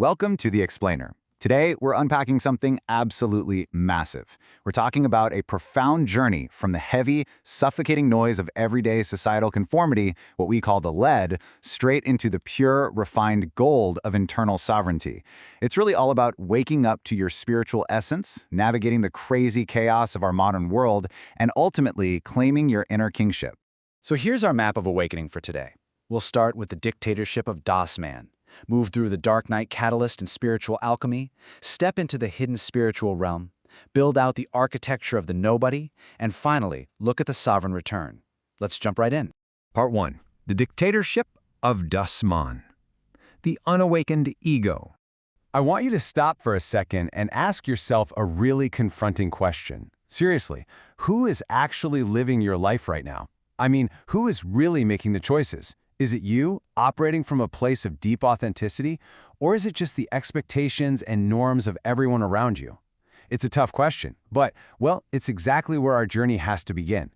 Welcome to The Explainer. Today, we're unpacking something absolutely massive. We're talking about a profound journey from the heavy, suffocating noise of everyday societal conformity, what we call the lead, straight into the pure, refined gold of internal sovereignty. It's really all about waking up to your spiritual essence, navigating the crazy chaos of our modern world, and ultimately claiming your inner kingship. So here's our map of awakening for today. We'll start with the dictatorship of Das Man. Move through the Dark Knight Catalyst and spiritual alchemy, step into the hidden spiritual realm, build out the architecture of the nobody, and finally, look at the sovereign return. Let's jump right in. Part 1. The Dictatorship of Das Man. The Unawakened Ego. I want you to stop for a second and ask yourself a really confronting question. Seriously, who is actually living your life right now? I mean, who is really making the choices? Is it you, operating from a place of deep authenticity, or is it just the expectations and norms of everyone around you? It's a tough question, but, well, it's exactly where our journey has to begin.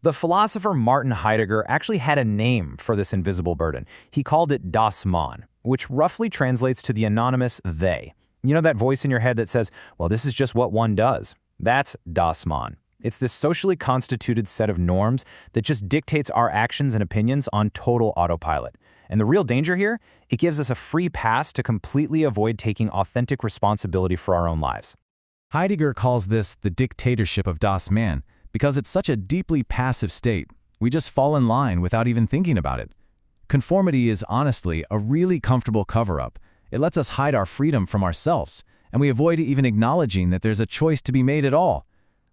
The philosopher Martin Heidegger actually had a name for this invisible burden. He called it Das Man, which roughly translates to the anonymous they. You know that voice in your head that says, well, this is just what one does? That's Das Man. It's this socially constituted set of norms that just dictates our actions and opinions on total autopilot. And the real danger here, it gives us a free pass to completely avoid taking authentic responsibility for our own lives. Heidegger calls this the dictatorship of Das Man because it's such a deeply passive state. We just fall in line without even thinking about it. Conformity is honestly a really comfortable cover-up. It lets us hide our freedom from ourselves, and we avoid even acknowledging that there's a choice to be made at all.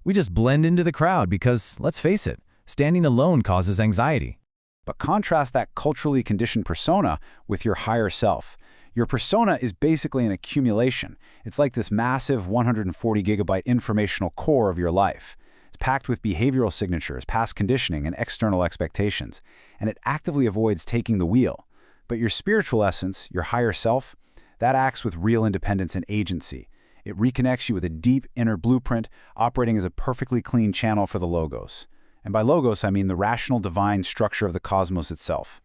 We just blend into the crowd because, let's face it, standing alone causes anxiety. But contrast that culturally conditioned persona with your higher self. Your persona is basically an accumulation. It's like this massive 140 gigabyte informational core of your life. It's packed with behavioral signatures, past conditioning, and external expectations, and it actively avoids taking the wheel. But your spiritual essence, your higher self, that acts with real independence and agency. It reconnects you with a deep inner blueprint, operating as a perfectly clean channel for the logos. And by logos, I mean the rational divine structure of the cosmos itself.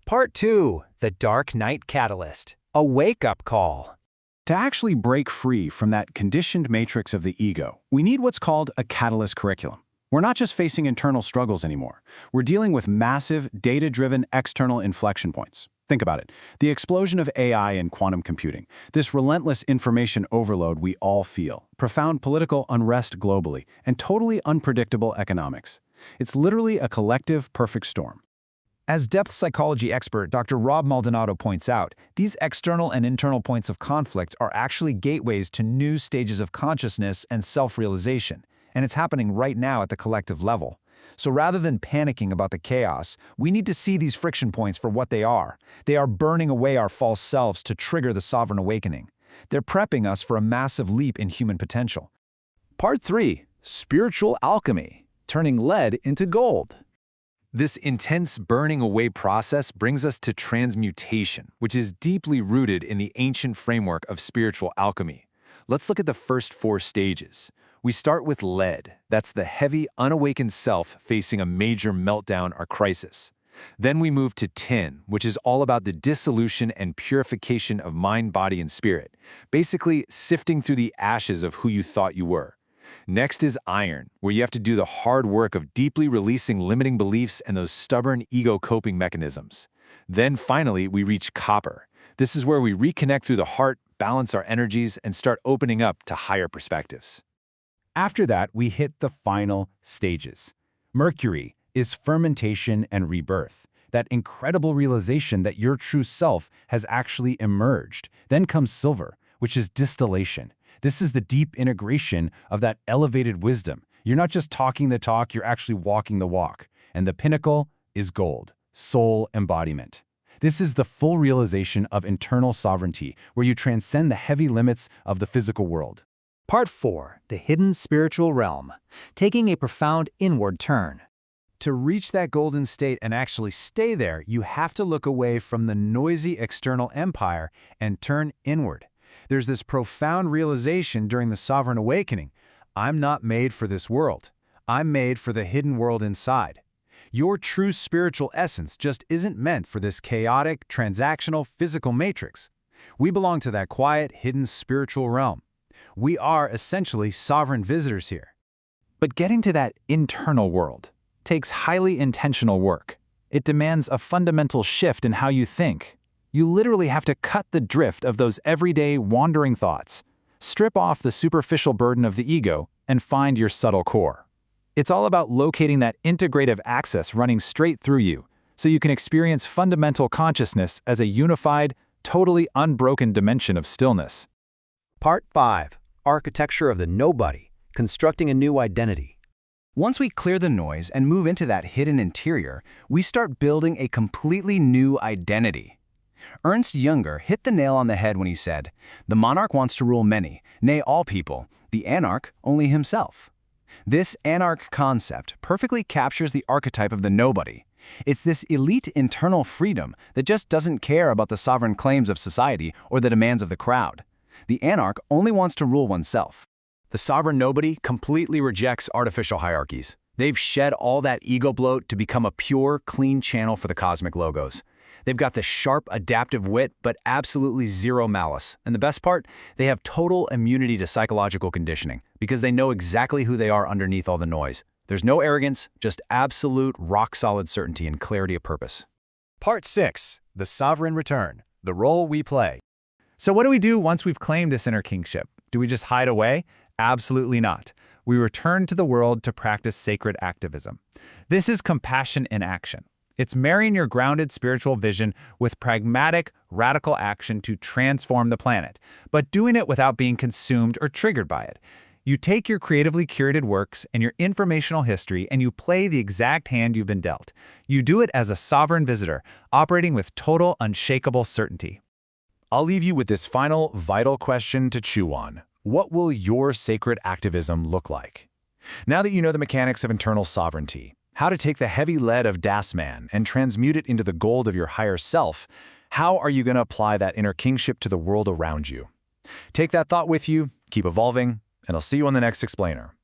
Part 2. The Dark Knight Catalyst. A wake-up call. To actually break free from that conditioned matrix of the ego, we need what's called a catalyst curriculum. We're not just facing internal struggles anymore. We're dealing with massive, data-driven external inflection points. Think about it. The explosion of AI and quantum computing, this relentless information overload we all feel, profound political unrest globally, and totally unpredictable economics. It's literally a collective perfect storm. As depth psychology expert Dr. Rob Maldonado points out, these external and internal points of conflict are actually gateways to new stages of consciousness and self-realization, and it's happening right now at the collective level. So rather than panicking about the chaos, we need to see these friction points for what they are. They are burning away our false selves to trigger the sovereign awakening. They're prepping us for a massive leap in human potential. Part 3. Spiritual alchemy, turning lead into gold. This intense burning away process brings us to transmutation, which is deeply rooted in the ancient framework of spiritual alchemy. Let's look at the first 4 stages. We start with lead. That's the heavy, unawakened self facing a major meltdown or crisis. Then we move to tin, which is all about the dissolution and purification of mind, body, and spirit, basically sifting through the ashes of who you thought you were. Next is iron, where you have to do the hard work of deeply releasing limiting beliefs and those stubborn ego coping mechanisms. Then finally, we reach copper. This is where we reconnect through the heart, balance our energies, and start opening up to higher perspectives. After that, we hit the final stages. Mercury is fermentation and rebirth, that incredible realization that your true self has actually emerged. Then comes silver, which is distillation. This is the deep integration of that elevated wisdom. You're not just talking the talk, you're actually walking the walk. And the pinnacle is gold, soul embodiment. This is the full realization of internal sovereignty, where you transcend the heavy limits of the physical world. Part 4. The Hidden Spiritual Realm. Taking a profound inward turn. To reach that golden state and actually stay there, you have to look away from the noisy external empire and turn inward. There's this profound realization during the sovereign awakening. I'm not made for this world. I'm made for the hidden world inside. Your true spiritual essence just isn't meant for this chaotic, transactional, physical matrix. We belong to that quiet, hidden spiritual realm. We are essentially sovereign visitors here. But getting to that internal world takes highly intentional work. It demands a fundamental shift in how you think. You literally have to cut the drift of those everyday wandering thoughts, strip off the superficial burden of the ego, and find your subtle core. It's all about locating that integrative axis running straight through you, so you can experience fundamental consciousness as a unified, totally unbroken dimension of stillness. Part 5. Architecture of the Nobody, Constructing a New Identity. Once we clear the noise and move into that hidden interior, we start building a completely new identity. Ernst Jünger hit the nail on the head when he said, "The monarch wants to rule many, nay all people, the anarch only himself." This anarch concept perfectly captures the archetype of the nobody. It's this elite internal freedom that just doesn't care about the sovereign claims of society or the demands of the crowd. The anarch only wants to rule oneself. The sovereign nobody completely rejects artificial hierarchies. They've shed all that ego bloat to become a pure, clean channel for the cosmic logos. They've got the sharp, adaptive wit, but absolutely zero malice. And the best part? They have total immunity to psychological conditioning because they know exactly who they are underneath all the noise. There's no arrogance, just absolute, rock-solid certainty and clarity of purpose. Part 6. The Sovereign Return. The Role We Play. So what do we do once we've claimed this inner kingship? Do we just hide away? Absolutely not. We return to the world to practice sacred activism. This is compassion in action. It's marrying your grounded spiritual vision with pragmatic, radical action to transform the planet, but doing it without being consumed or triggered by it. You take your creatively curated works and your informational history and you play the exact hand you've been dealt. You do it as a sovereign visitor, operating with total, unshakable certainty. I'll leave you with this final, vital question to chew on. What will your sacred activism look like? Now that you know the mechanics of internal sovereignty, how to take the heavy lead of Das Man and transmute it into the gold of your higher self, how are you going to apply that inner kingship to the world around you? Take that thought with you, keep evolving, and I'll see you on the next explainer.